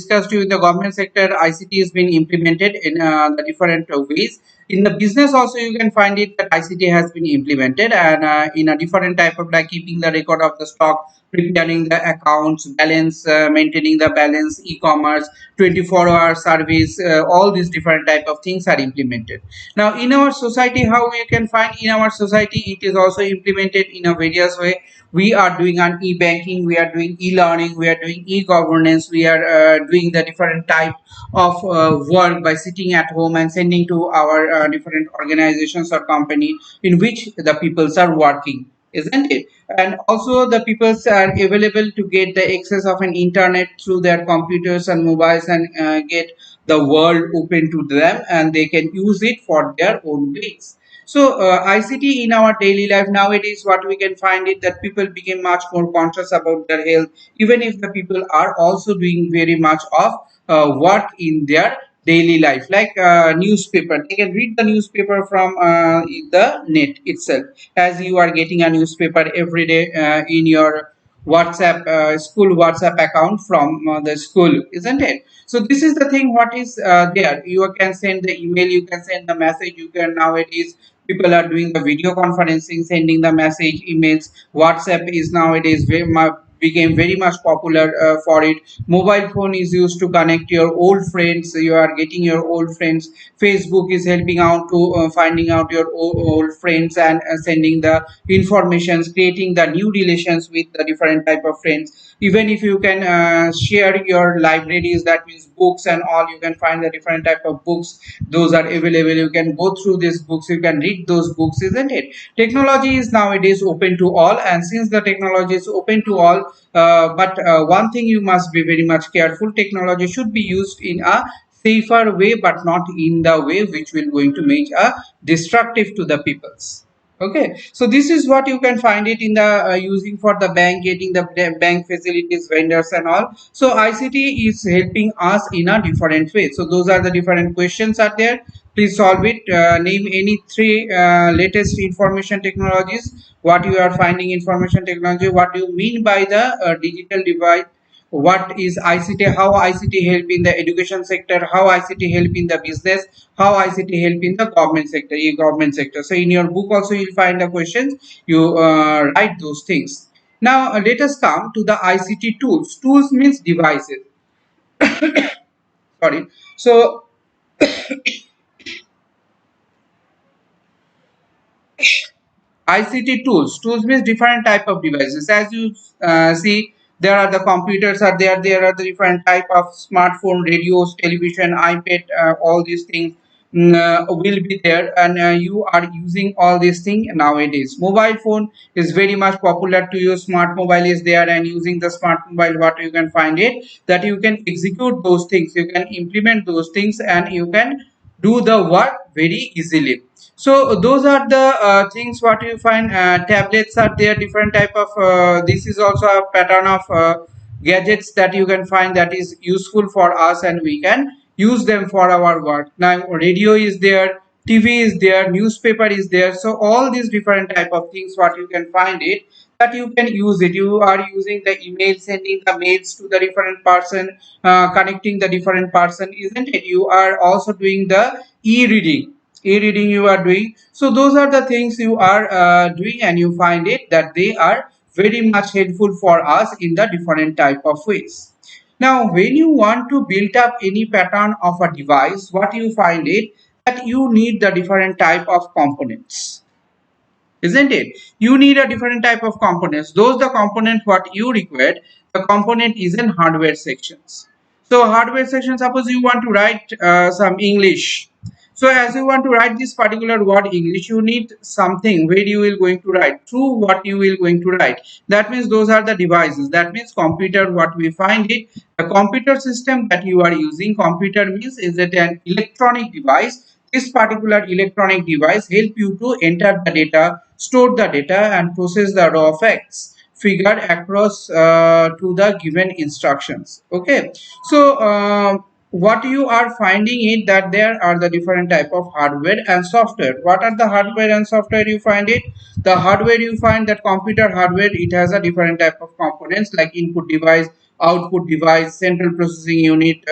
discussed you in the government sector, ICT has been implemented in the different ways. In the business also you can find it that ICT has been implemented, and in a different type of like keeping the record of the stock, preparing the accounts, balance, maintaining the balance, e-commerce, 24-hour service, all these different type of things are implemented. Now in our society, how we can find in our society, it is also implemented in a various way. We are doing an e-banking, we are doing e-learning, we are doing e-governance, we are doing the different type of work by sitting at home and sending to our different organizations or company in which the peoples are working, isn't it? And also the peoples are available to get the access of an internet through their computers and mobiles, and get the world open to them, and they can use it for their own ways. So ICT in our daily life nowadays, what we can find it that people became much more conscious about their health, even if the people are also doing very much of work in their daily life, like newspaper. They can read the newspaper from the net itself, as you are getting a newspaper every day in your WhatsApp, school WhatsApp account from the school, isn't it? So this is the thing. What is there? You can send the email, you can send the message. You can nowadays people are doing the video conferencing, sending the message, emails. WhatsApp is nowadays became very much popular for it. Mobile phone is used to connect your old friends. You are getting your old friends. Facebook is helping out to finding out your old friends and sending the informations, creating the new relations with the different type of friends. Even if you can share your libraries, that means books and all, you can find the different type of books. Those are available. You can go through these books, you can read those books, isn't it? Technology is nowadays open to all, and since the technology is open to all, but one thing you must be very much careful: technology should be used in a safer way, but not in the way which will going to make a destructive to the peoples. Okay, so this is what you can find it in the using for the bank, getting the bank facilities, vendors and all. So ICT is helping us in a different way. So those are the different questions are there. Please solve it. Name any three latest information technologies. What you are finding information technology? What do you mean by the digital divide? What is ICT? How ICT help in the education sector? How ICT help in the business? How ICT help in the government sector, e-government sector? So in your book also you'll find the questions. You write those things. Now let us come to the ICT tools. Tools means devices. Sorry. So ICT tools. Tools means different type of devices. As you see, there are the computers are there. There are the different type of smartphone, radios, television, iPad. All these things will be there, and you are using all these things nowadays. Mobile phone is very much popular to use. Smart mobile is there, and using the smart mobile, what you can find it that you can execute those things, you can implement those things, and you can do the work very easily. So those are the things what you find. Tablets are there, different type of this is also a pattern of gadgets that you can find that is useful for us, and we can use them for our work. Now radio is there, TV is there, newspaper is there. So all these different type of things what you can find it that you can use it. You are using the email, sending the mails to the different person, connecting the different person, isn't it? You are also doing the e-reading you are doing. So those are the things you are doing, and you find it that they are very much helpful for us in the different type of ways. Now when you want to build up any pattern of a device, what you find it that you need the different type of components, isn't it? You need a different type of components. Those the component what you require. The component is in hardware sections. So hardware section, suppose you want to write some English. So as you want to write this particular word English, you need something where you will going to write through what you will going to write. That means those are the devices. That means computer, what we find it, the computer system that you are using. Computer means is it an electronic device. This particular electronic device help you to enter the data, store the data, and process the raw facts figured across to the given instructions. Okay, so what you are finding it that there are the different type of hardware and software. What are the hardware and software you find it? The hardware you find that computer hardware, it has a different type of components like input device, output device, central processing unit,